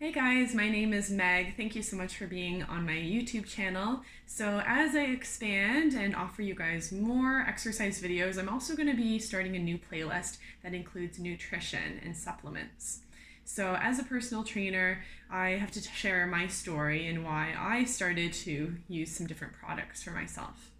Hey guys, my name is Meg. Thank you so much for being on my YouTube channel. So as I expand and offer you guys more exercise videos, I'm also going to be starting a new playlist that includes nutrition and supplements. So as a personal trainer, I have to share my story and why I started to use some different products for myself.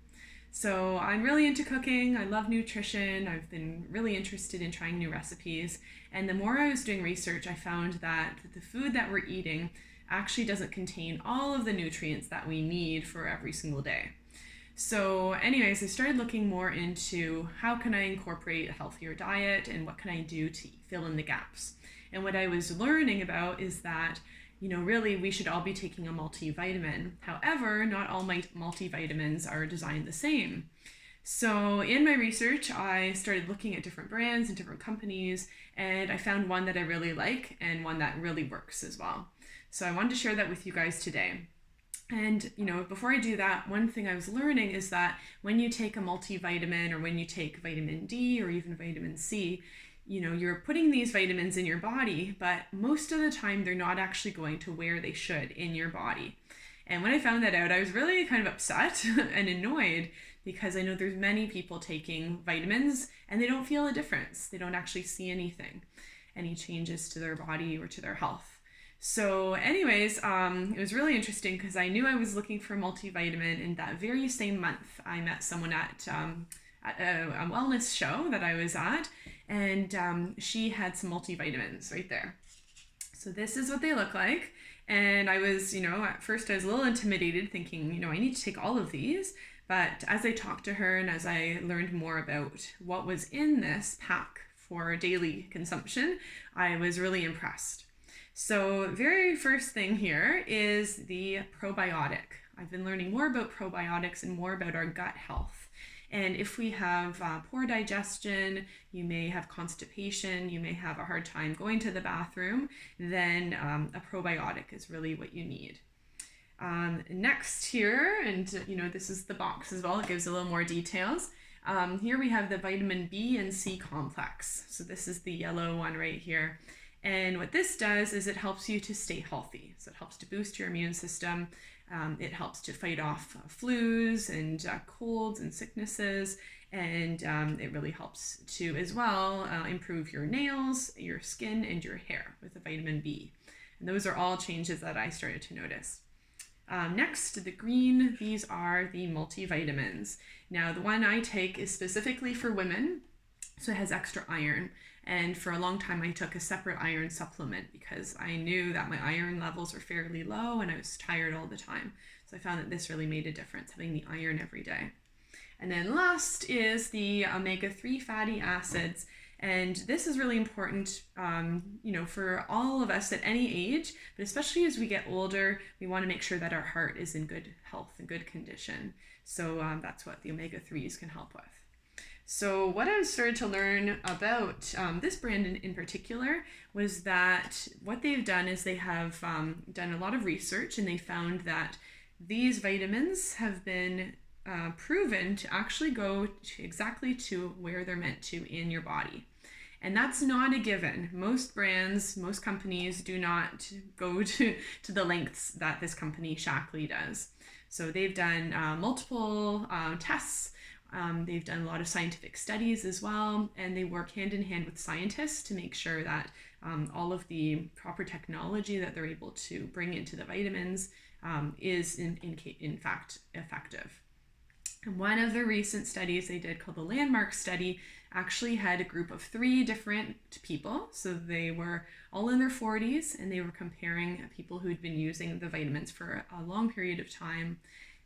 So I'm really into cooking. I love nutrition. I've been really interested in trying new recipes. And the more I was doing research, I found that the food that we're eating actually doesn't contain all of the nutrients that we need for every single day. So anyways, I started looking more into how can I incorporate a healthier diet and what can I do to fill in the gaps. And what I was learning about is that really we should all be taking a multivitamin. However, not all multivitamins are designed the same. So in my research, I started looking at different brands and different companies, and I found one that I really like and one that really works as well. So I wanted to share that with you guys today. And before I do that, one thing I was learning is that when you take a multivitamin or when you take vitamin D or even vitamin C, you're putting these vitamins in your body, but most of the time they're not actually going to where they should in your body. And when I found that out, I was really kind of upset and annoyed because I know there's many people taking vitamins and they don't feel a difference. They don't actually see any changes to their body or to their health. So anyways, it was really interesting because I knew I was looking for a multivitamin, and that very same month I met someone at a wellness show that I was at, and she had some multivitamins right there. So this is what they look like. And I was, at first I was a little intimidated thinking, I need to take all of these. But as I talked to her and as I learned more about what was in this pack for daily consumption, I was really impressed. So very first thing here is the probiotic. I've been learning more about probiotics and more about our gut health. And if we have poor digestion, you may have constipation, you may have a hard time going to the bathroom, then a probiotic is really what you need. Next here, and this is the box as well, it gives a little more details. Here we have the vitamin B and C complex. So this is the yellow one right here. And what this does is it helps you to stay healthy. So it helps to boost your immune system. It helps to fight off flus and colds and sicknesses. And it really helps to, as well, improve your nails, your skin, and your hair with the vitamin B. And those are all changes that I started to notice. Next, the green, these are the multivitamins. Now, the one I take is specifically for women, so it has extra iron. And for a long time, I took a separate iron supplement because I knew that my iron levels were fairly low and I was tired all the time. So I found that this really made a difference, having the iron every day. And then last is the omega-3 fatty acids. And this is really important, for all of us at any age, but especially as we get older, we want to make sure that our heart is in good health and good condition. So that's what the omega-3s can help with. So what I started to learn about this brand in particular was that what they've done is they have done a lot of research, and they found that these vitamins have been proven to actually go exactly to where they're meant to in your body. And that's not a given. Most brands, most companies do not go to the lengths that this company Shaklee does. So they've done multiple tests. They've done a lot of scientific studies as well, and they work hand in hand with scientists to make sure that all of the proper technology that they're able to bring into the vitamins is in fact effective. And one of the recent studies they did, called the Landmark study, actually had a group of 3 different people. So they were all in their 40s, and they were comparing people who'd been using the vitamins for a long period of time.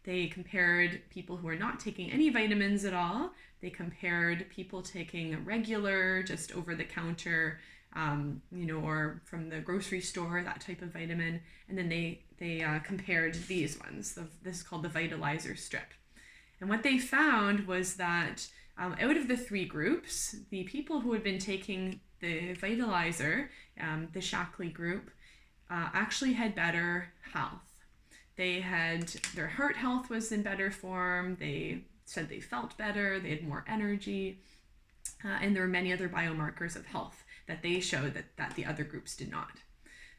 They compared people who are not taking any vitamins at all. They compared people taking regular, just over-the-counter, or from the grocery store, that type of vitamin. And then they compared these ones. This is called the Vitalizer Strip. And what they found was that out of the 3 groups, the people who had been taking the Vitalizer, the Shaklee group, actually had better health. Their heart health was in better form. They said they felt better. They had more energy. And there were many other biomarkers of health that they showed that the other groups did not.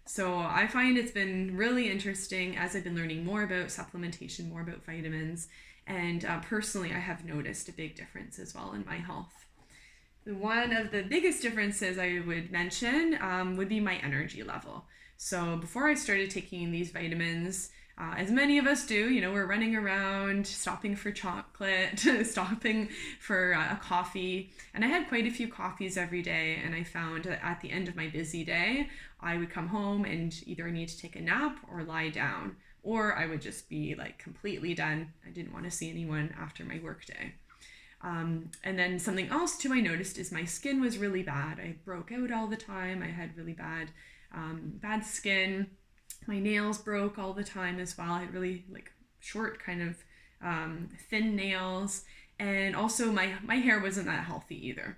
So I find it's been really interesting as I've been learning more about supplementation, more about vitamins, and personally I have noticed a big difference as well in my health. One of the biggest differences I would mention would be my energy level. So before I started taking these vitamins, as many of us do, we're running around, stopping for chocolate, stopping for a coffee. And I had quite a few coffees every day. And I found that at the end of my busy day, I would come home and either need to take a nap or lie down, or I would just be like completely done. I didn't want to see anyone after my work day. And then something else too I noticed is my skin was really bad. I broke out all the time. I had really bad skin. My nails broke all the time as well. I had really like short kind of thin nails, and also my hair wasn't that healthy either.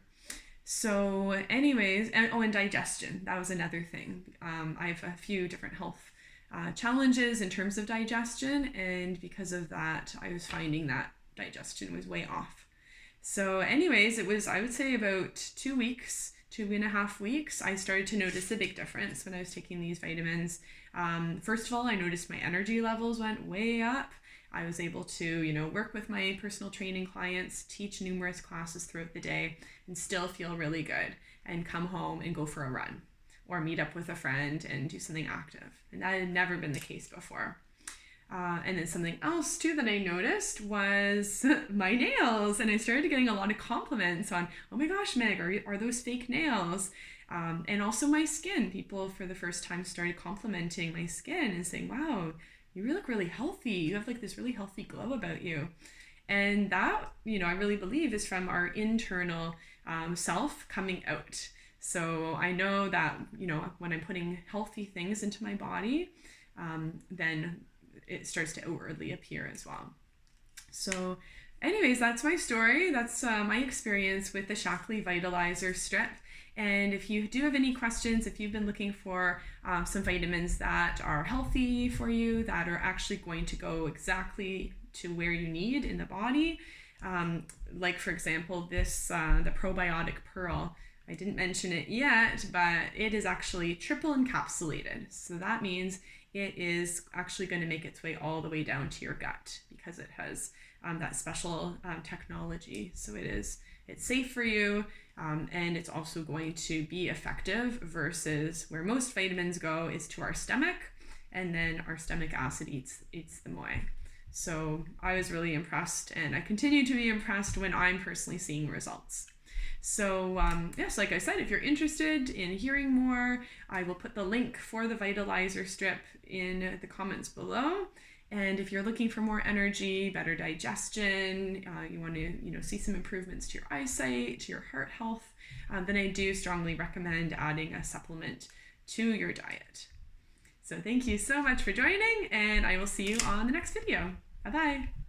So anyways, and digestion, that was another thing. I have a few different health challenges in terms of digestion, and because of that I was finding that digestion was way off. So anyways, it was, I would say, about 2 weeks, 2.5 weeks, I started to notice a big difference when I was taking these vitamins. First of all, I noticed my energy levels went way up. I was able to, work with my personal training clients, teach numerous classes throughout the day, and still feel really good, and come home and go for a run or meet up with a friend and do something active. And that had never been the case before. And then something else too that I noticed was my nails, and I started getting a lot of compliments on, oh my gosh, Meg, are those fake nails? And also my skin. People for the first time started complimenting my skin and saying, wow, you look really healthy. You have like this really healthy glow about you. And that, I really believe is from our internal self coming out. So I know that, when I'm putting healthy things into my body, then it starts to outwardly appear as well. So anyways, that's my story. That's my experience with the Shaklee Vitalizer Strip. And if you do have any questions, if you've been looking for some vitamins that are healthy for you, that are actually going to go exactly to where you need in the body, like for example, this, the Probiotic Pearl, I didn't mention it yet, but it is actually triple encapsulated. So that means it is actually going to make its way all the way down to your gut because it has that special technology. So it's safe for you, and it's also going to be effective versus where most vitamins go is to our stomach, and then our stomach acid eats them away. So I was really impressed, and I continue to be impressed when I'm personally seeing results. So yes, like I said, if you're interested in hearing more, I will put the link for the Vitalizer Strip in the comments below. And if you're looking for more energy, better digestion, you want to see some improvements to your eyesight, to your heart health, then I do strongly recommend adding a supplement to your diet. So thank you so much for joining, and I will see you on the next video. Bye-bye.